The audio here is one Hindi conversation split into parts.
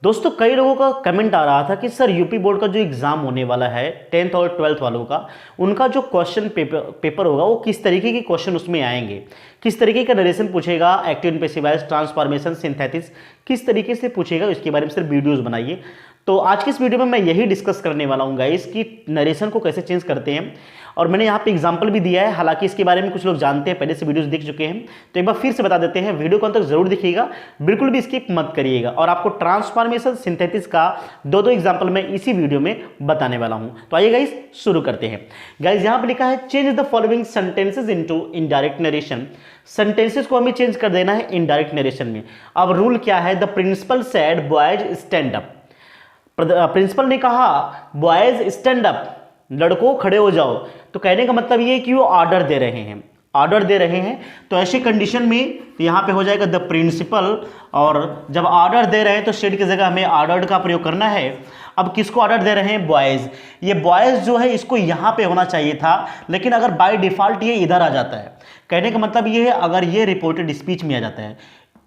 दोस्तों कई लोगों का कमेंट आ रहा था कि सर यूपी बोर्ड का जो एग्ज़ाम होने वाला है 10th और 12th वालों का, उनका जो क्वेश्चन पेपर होगा वो किस तरीके के क्वेश्चन उसमें आएंगे, किस तरीके का नरेशन पूछेगा, active and passive voice, transformation, synthesis किस तरीके से पूछेगा, इसके बारे में सिर्फ वीडियोज़ बनाइए। तो आज की इस वीडियो में मैं यही डिस्कस करने वाला हूँ गाइस कि नरेशन को कैसे चेंज करते हैं। और मैंने यहाँ पे एग्जांपल भी दिया है, हालांकि इसके बारे में कुछ लोग जानते हैं, पहले से वीडियोस देख चुके हैं, तो एक बार फिर से बता देते हैं। वीडियो को अंत तक जरूर देखिएगा, बिल्कुल भी स्किप मत करिएगा। और आपको ट्रांसफॉर्मेशन, सिंथेसिस का दो एग्जाम्पल मैं इसी वीडियो में बताने वाला हूँ। तो आइए गाइस शुरू करते हैं। गाइस यहाँ पे लिखा है change the following sentences into indirect narration. Sentences को हमें चेंज कर देना है इनडायरेक्ट नरेशन में। अब रूल क्या है, the principal said boys stand up. Principal ने कहा बॉयज स्टैंड अप, लड़कों खड़े हो जाओ। तो कहने का मतलब ये है कि वो ऑर्डर दे रहे हैं, ऑर्डर दे रहे हैं। तो ऐसी कंडीशन में तो यहाँ पे हो जाएगा द प्रिंसिपल, और जब ऑर्डर दे रहे हैं तो शेड की जगह हमें ऑर्डर्ड का प्रयोग करना है। अब किसको ऑर्डर दे रहे हैं, बॉयज। ये बॉयज जो है इसको यहाँ पे होना चाहिए था, लेकिन अगर बाय डिफॉल्ट ये इधर आ जाता है। कहने का मतलब ये है अगर ये रिपोर्टेड स्पीच में आ जाता है,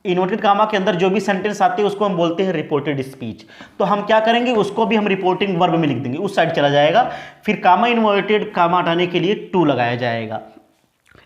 इन्वर्टेड कामा के अंदर जो भी सेंटेंस आते हैं उसको हम बोलते हैं रिपोर्टेड स्पीच। तो हम क्या करेंगे, उसको भी हम रिपोर्टिंग वर्ब में लिख देंगे, उस साइड चला जाएगा। फिर कामा इन्वर्टेड कामा हटाने के लिए टू लगाया जाएगा।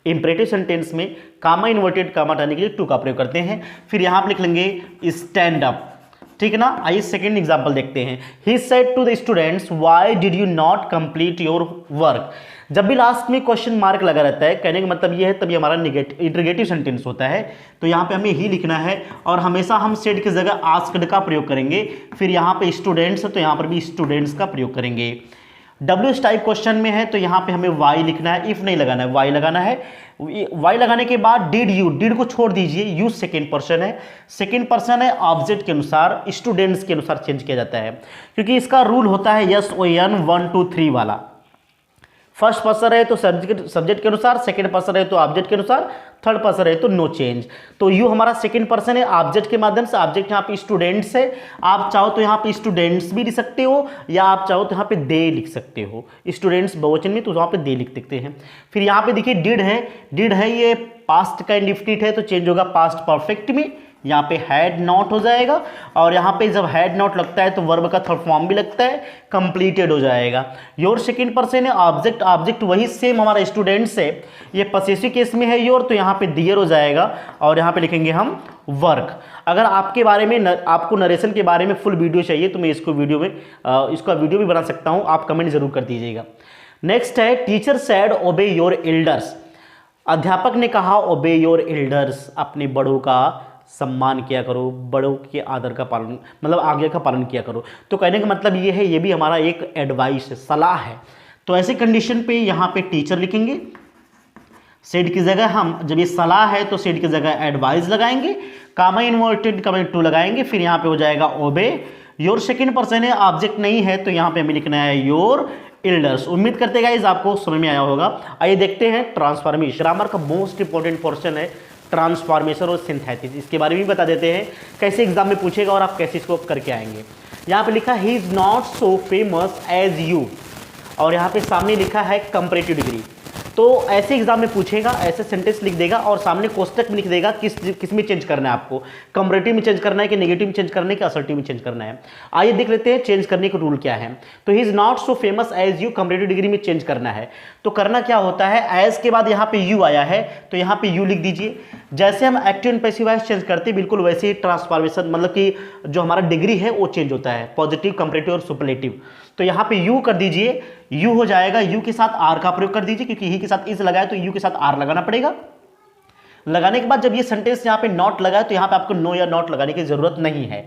इंपरेटिव सेंटेंस में कामा इन्वर्टेड कामा हटाने के लिए टू का प्रयोग करते हैं। फिर यहां पर लिख लेंगे स्टैंड अप, ठीक है ना। आइए सेकेंड एग्जाम्पल देखते हैं। He said to the students why did you not complete your work. जब भी लास्ट में क्वेश्चन मार्क लगा रहता है, कहने का मतलब ये है तभी हमारा इंटरगेटिव सेंटेंस होता है। तो यहाँ पे हमें ही लिखना है, और हमेशा हम सेड की जगह आस्क्ड का प्रयोग करेंगे। फिर यहाँ पे स्टूडेंट्स है तो यहाँ पर भी स्टूडेंट्स का प्रयोग करेंगे। डब्ल्यू टाइप क्वेश्चन में है तो यहाँ पे हमें वाई लिखना है, इफ नहीं लगाना है, वाई लगाना है। वाई लगाने के बाद डिड यू, डिड को छोड़ दीजिए, यू सेकेंड पर्सन है, सेकेंड पर्सन है, ऑब्जेक्ट के अनुसार, स्टूडेंट्स के अनुसार चेंज किया जाता है, क्योंकि इसका रूल होता है यस ओ एन 1 2 3 वाला। फर्स्ट पर्सन है तो सब्जेक्ट के अनुसार, सेकंड पर्सन है तो ऑब्जेक्ट के अनुसार, थर्ड पर्सन है तो नो चेंज। तो यू हमारा सेकंड पर्सन है ऑब्जेक्ट के माध्यम से, ऑब्जेक्ट यहाँ पे स्टूडेंट्स है। आप चाहो तो यहाँ पे स्टूडेंट्स भी लिख सकते हो, या आप चाहो तो यहाँ पे दे लिख सकते हो। स्टूडेंट्स बहुवचन में तो वहाँ पे दे लिख सकते हैं। फिर यहाँ पे देखिए डिड है, डिड है ये पास्ट का इंडिफिनिट है तो चेंज होगा पास्ट परफेक्ट में, यहाँ पे हैड नॉट हो जाएगा। और यहाँ पे जब हैड नॉट लगता है तो वर्ब का थर्ड फॉर्म भी लगता है, कंप्लीटेड हो जाएगा। योर सेकंड पर्सन है, ऑब्जेक्ट ऑब्जेक्ट वही सेम हमारा स्टूडेंट्स है, ये पसेसिव केस में है योर, तो यहाँ पे डियर हो जाएगा। और यहाँ पे लिखेंगे हम वर्क। अगर आपके बारे में आपको नरेशन के बारे में फुल वीडियो चाहिए तो मैं इसको वीडियो भी बना सकता हूँ, आप कमेंट जरूर कर दीजिएगा। नेक्स्ट है टीचर सेड ओबे योर एल्डर्स। अध्यापक ने कहा ओबे योर एल्डर्स, अपने बड़ों का सम्मान किया करो, बड़ों के आदर का पालन, मतलब आज्ञा का पालन किया करो। तो कहने का मतलब ये है, ये भी हमारा एक एडवाइस है, सलाह है। तो ऐसे कंडीशन पे यहाँ पे टीचर लिखेंगे, सेड की जगह हम, जब ये सलाह है तो सेड की जगह एडवाइस लगाएंगे, कामा इन्वर्टेड कामा टू लगाएंगे। फिर यहाँ पे हो जाएगा ओबे। योर सेकेंड पर्सन है, ऑब्जेक्ट नहीं है तो यहाँ पे हमें लिखना है योर एल्डर्स। उम्मीद करते गाइस आपको समझ में आया होगा। आइए देखते हैं ट्रांसफॉर्मेशन। ग्रामर का मोस्ट इंपॉर्टेंट पोर्शन है ट्रांसफॉर्मेशन और सिंथेसिस, इसके बारे में भी बता देते हैं कैसे एग्जाम में पूछेगा और आप कैसे इसको करके आएंगे। यहाँ पे लिखा he is not so famous as you, और यहाँ पे सामने लिखा है कंपैरेटिव डिग्री। तो ऐसे एग्जाम में पूछेगा, ऐसे सेंटेंस लिख देगा और सामने कोष्टक में लिख देगा किस में चेंज करना है आपको, कंपैरेटिव में चेंज करना है कि नेगेटिव में चेंज करना है कि असर्टिव में चेंज करना है। आइए देख लेते हैं चेंज करने का रूल क्या है। तो he is not so famous as you, comparative degree में चेंज करना है। तो करना क्या होता है, एज के बाद यहाँ पे यू आया है तो यहाँ पे यू लिख दीजिए। जैसे हम active and passive voice change करते हैं बिल्कुल वैसे ही ट्रांसफॉर्मेशन, मतलब कि जो हमारा डिग्री है वो चेंज होता है, पॉजिटिव, कंपैरेटिव और सुपरलेटिव। तो यहाँ पे यू कर दीजिए, यू हो जाएगा, यू के साथ आर का प्रयोग कर दीजिए, क्योंकि ही के साथ इज लगाए तो यू के साथ आर लगाना पड़ेगा। लगाने के बाद जब ये सेंटेंस यहाँ पे नॉट लगा है तो यहाँ पे आपको नो या नॉट लगाने की जरूरत नहीं है।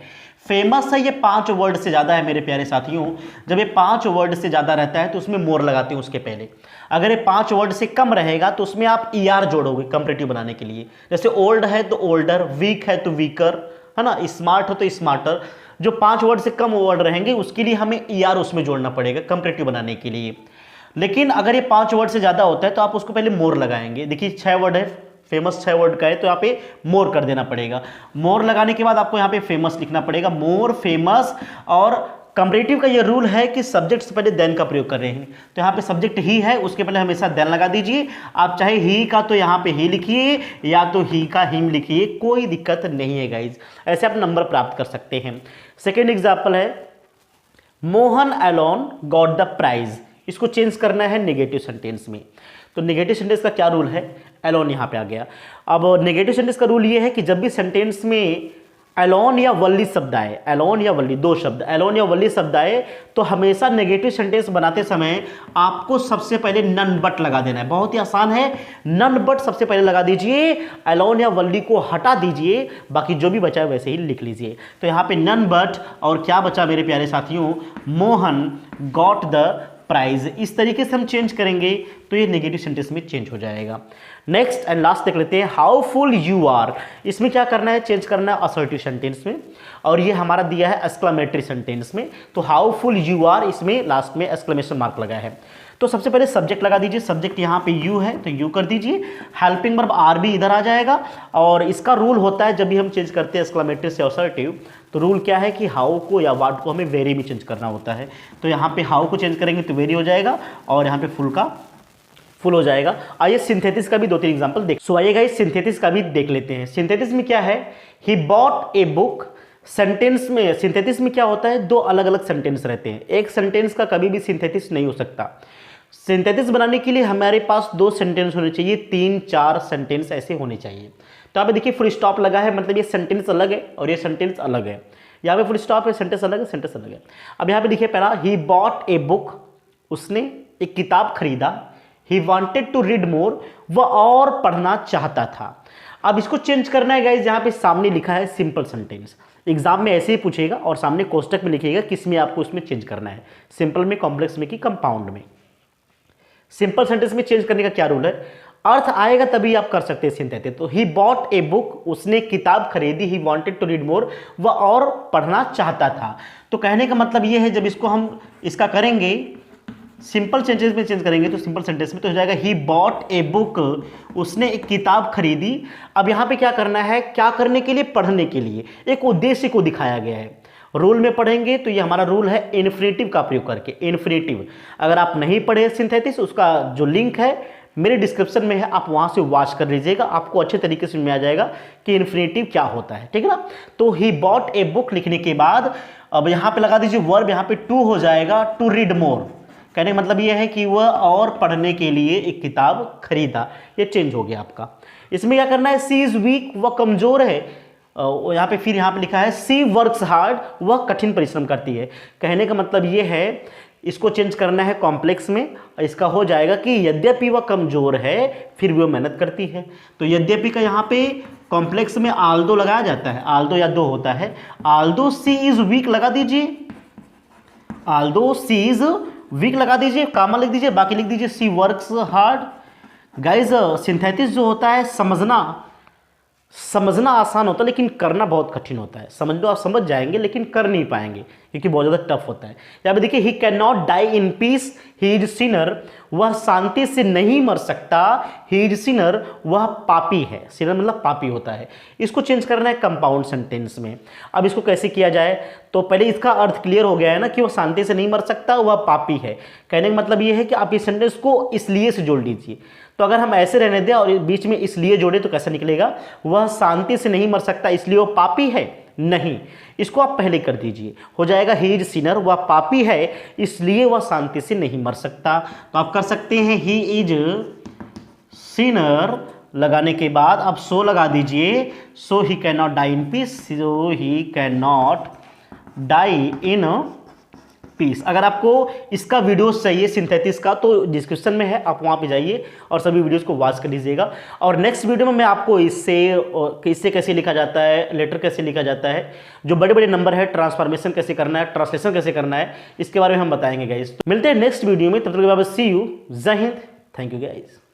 फेमस है, ये 5 वर्ड से ज्यादा है मेरे प्यारे साथियों। जब ये 5 वर्ड से ज्यादा रहता है तो उसमें मोर लगाते हैं उसके पहले। अगर ये 5 वर्ड से कम रहेगा तो उसमें आप ER जोड़ोगे कंपैरेटिव बनाने के लिए। जैसे ओल्ड है तो ओल्डर, वीक है तो वीकर, है ना, स्मार्ट हो तो स्मार्टर। जो 5 वर्ड से कम वर्ड रहेंगे उसके लिए हमें ER उसमें जोड़ना पड़ेगा कंपैरेटिव बनाने के लिए। लेकिन अगर ये 5 वर्ड से ज्यादा होता है तो आप उसको पहले मोर लगाएंगे। देखिए 6 वर्ड है, फेमस 6 वर्ड का है तो यहाँ पे मोर कर देना पड़ेगा। मोर लगाने के बाद आपको यहाँ पे फेमस लिखना पड़ेगा, मोर फेमस और कंपैरेटिव का ये रूल है कि सब्जेक्ट से पहले देन का प्रयोग कर रहे हैं, तो यहाँ पे सब्जेक्ट ही है, उसके पहले हमेशा देन लगा दीजिए। आप चाहे ही का तो यहाँ पे ही लिखिए या तो ही का हिम लिखिए, कोई दिक्कत नहीं है गाइज, ऐसे आप नंबर प्राप्त कर सकते हैं। सेकेंड एग्जाम्पल है Mohan alone got the prize. इसको चेंज करना है नेगेटिव सेंटेंस में। तो नेगेटिव सेंटेंस का क्या रूल है, अलोन यहाँ पे आ गया। अब नेगेटिव सेंटेंस का रूल ये है कि जब भी सेंटेंस में अलोन या वल्ली शब्द आए, अलोन या वल्ली दो शब्द, अलोन या वल्ली शब्द आए, तो हमेशा नेगेटिव सेंटेंस बनाते समय आपको सबसे पहले नन बट लगा देना है। बहुत ही आसान है, नन बट सबसे पहले लगा दीजिए, अलोन या वल्ली को हटा दीजिए, बाकी जो भी बचा है वैसे ही लिख लीजिए। तो यहाँ पे नन बट और क्या बचा मेरे प्यारे साथियों, मोहन गॉट द प्राइज। इस तरीके से हम चेंज करेंगे तो ये नेगेटिव सेंटेंस में चेंज हो जाएगा। नेक्स्ट एंड लास्ट देख लेते हैं, हाउ फुल यू आर। इसमें क्या करना है, चेंज करना है असर्टिव सेंटेंस में, और ये हमारा दिया है एक्सक्लेमेटरी सेंटेंस में। तो हाउ फुल यू आर, इसमें लास्ट में एक्सक्लेमेशन मार्क लगा है। तो सबसे पहले सब्जेक्ट लगा दीजिए, सब्जेक्ट यहाँ पे यू है तो यू कर दीजिए, हेल्पिंग वर्ब आर भी इधर आ जाएगा। और इसका रूल होता है जब भी हम चेंज करते हैं एक्सक्लेमेटरी से असर्टिव, तो रूल क्या है कि हाउ को या वाट को हमें वेरी में चेंज करना होता है। तो यहाँ पे हाउ को चेंज करेंगे तो वेरी हो जाएगा, और यहाँ पे फुल का फुल हो जाएगा। आइए सिंथेसिस का भी 2-3 एग्जांपल देख। सो आइएगा इस सिंथेसिस का भी देख लेते हैं। सिंथेसिस में क्या है, he bought a book. Sentence में सिंथेसिस में क्या होता है, दो अलग अलग सेंटेंस रहते हैं, एक सेंटेंस का कभी भी सिंथेसिस नहीं हो सकता। सिंथेसिस बनाने के लिए हमारे पास 2 सेंटेंस होने चाहिए, 3-4 सेंटेंस ऐसे होने चाहिए। तो आप देखिए फुल स्टॉप लगा है, मतलब ये सेंटेंस अलग है और ये सेंटेंस अलग है। यहाँ पे फुल स्टॉप है, सेंटेंस अलग है, सेंटेंस अलग है। अब यहाँ पे देखिए पहला, ही बॉट ए बुक, उसने एक किताब खरीदा। He wanted to read more, वह और पढ़ना चाहता था। अब इसको चेंज करना है गाइज, यहाँ पे सामने लिखा है सिंपल सेंटेंस। एग्जाम में ऐसे ही पूछेगा और सामने कोष्टक में लिखिएगा किस में आपको इसमें चेंज करना है, सिंपल में, कॉम्प्लेक्स में कि कंपाउंड में। सिंपल सेंटेंस में चेंज करने का क्या रूल है, अर्थ आएगा तभी आप कर सकते हैं सिंथेसिस। तो ही बॉट ए बुक, उसने किताब खरीदी, he wanted to read more, वह और पढ़ना चाहता था। तो कहने का मतलब ये है, जब इसको हम इसका करेंगे सिंपल सेंटेंस में चेंज करेंगे तो सिंपल सेंटेंस में तो हो जाएगा ही बॉट ए बुक, उसने एक किताब खरीदी। अब यहाँ पे क्या करना है, क्या करने के लिए, पढ़ने के लिए, एक उद्देश्य को दिखाया गया है। रूल में पढ़ेंगे तो ये हमारा रूल है इन्फिनेटिव का प्रयोग करके। इन्फिनेटिव अगर आप नहीं पढ़े सिंथेसिस, उसका जो लिंक है मेरे डिस्क्रिप्शन में है, आप वहां से वॉच कर लीजिएगा, आपको अच्छे तरीके से में आ जाएगा कि इन्फिनेटिव क्या होता है, ठीक है ना। तो ही बॉट ए बुक लिखने के बाद अब यहाँ पे लगा दीजिए वर्ब, यहाँ पे टू हो जाएगा, टू रीड मोर। कहने का मतलब ये है कि वह और पढ़ने के लिए एक किताब खरीदा, ये चेंज हो गया आपका। इसमें क्या करना है, सी इज वीक, वह कमजोर है। यहाँ पे फिर यहाँ पे लिखा है सी वर्क्स हार्ड, वह कठिन परिश्रम करती है। कहने का मतलब ये है, इसको चेंज करना है कॉम्प्लेक्स में, इसका हो जाएगा कि यद्यपि वह कमजोर है फिर भी वह मेहनत करती है। तो यद्यपि का यहाँ पे कॉम्प्लेक्स में आल्दो लगाया जाता है, आल्दो या दो होता है, आल्दो सी इज वीक लगा दीजिए, आल्दो सी इज वीक लगा दीजिए, कामा लिख दीजिए, बाकी लिख दीजिए सी वर्क्स हार्ड। गाइज सिंथेसिस जो होता है समझना आसान होता है लेकिन करना बहुत कठिन होता है। समझ लो आप समझ जाएंगे लेकिन कर नहीं पाएंगे क्योंकि बहुत ज़्यादा टफ होता है। यहाँ पे देखिए he can not die in peace, he is sinner, वह शांति से नहीं मर सकता, ही इज सिनर, वह पापी है। सिनर मतलब पापी होता है। इसको चेंज करना है कंपाउंड सेंटेंस में। अब इसको कैसे किया जाए, तो पहले इसका अर्थ क्लियर हो गया है ना कि वह शांति से नहीं मर सकता, वह पापी है। कहने का मतलब ये है कि आप इस सेंटेंस को इसलिए से जोड़ लीजिए। तो अगर हम ऐसे रहने दें और बीच में इसलिए जोड़े तो कैसा निकलेगा, वह शांति से नहीं मर सकता इसलिए वो पापी है, नहीं, इसको आप पहले कर दीजिए, हो जाएगा ही इज सिनर, वह पापी है इसलिए वह शांति से नहीं मर सकता। तो आप कर सकते हैं ही इज सिनर लगाने के बाद आप सो लगा दीजिए, so he can not die in peace, so he can not die in peace. अगर आपको इसका वीडियो चाहिए सिंथेसिस का तो डिस्क्रिप्शन में है, आप वहाँ पे जाइए और सभी वीडियोस को वॉच कर लीजिएगा। और नेक्स्ट वीडियो में मैं आपको इससे कैसे लिखा जाता है, लेटर कैसे लिखा जाता है, जो बड़े बड़े नंबर है, ट्रांसफॉर्मेशन कैसे करना है, ट्रांसलेशन कैसे करना है, इसके बारे में हम बताएंगे गाइस। तो मिलते हैं नेक्स्ट वीडियो में, तब तक के बाद सी यू, जय हिंद, थैंक यू गाइस।